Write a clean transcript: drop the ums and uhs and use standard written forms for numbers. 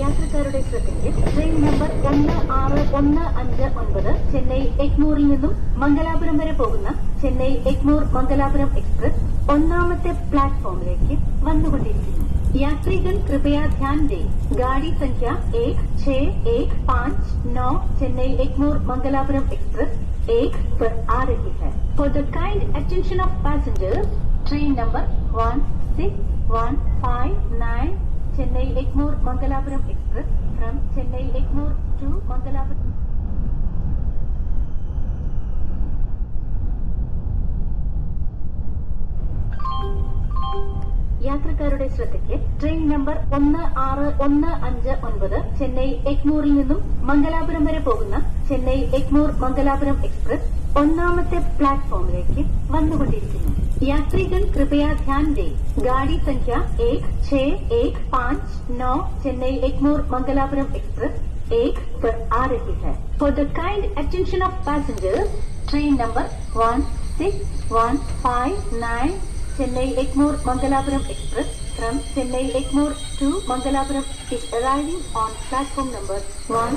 യാത്രക്കാരുടെ ശ്രദ്ധയ്ക്ക് train number 16159 Chennai എഗ്മൂറിൽ നിന്നും മംഗലാപുരം വരെ പോകുന്ന ചെന്നൈ എഗ്മൂർ മംഗലാപുരം എക്സ്പ്രസ് ഒന്നാമത്തെ പ്ലാറ്റ്ഫോമിലേക്ക് വന്നുകൊണ്ടിരിക്കുന്നു. यात्रीगण कृपया ध्यान दें, गाड़ी संख्या 16159 चेन्नई एग्मोर मंगलापुरम एक्सप्रेस 1 पर आ रही है. For the kind attention of passengers, train number 16159 Chennai Egmore Mangalapuram Express from Chennai Egmore to Mangalapuram. യാത്രക്കാരുടെ ശ്രദ്ധയ്ക്ക് ട്രെയിൻ നമ്പർ 16159 ചെന്നൈ എഗ്മൂറിൽ നിന്നും മംഗലാപുരം വരെ പോകുന്ന ചെന്നൈ എഗ്മൂർ മംഗലാപുരം എക്സ്പ്രസ് ഒന്നാമത്തെ പ്ലാറ്റ്ഫോമിലേക്ക് വന്നുകൊണ്ടിരിക്കുന്നു. यात्रीगण कृपया ध्यान दें, गाड़ी संख्या 16159 चेन्नई एग्मोर मंगलापुरम एक्सप्रेस 1 पर आ रही है. For the kind attention of passengers, train number 16159 Chennai Egmore Mangalapuram Express from Chennai Egmore to Mangalapuram is arriving on platform number 1.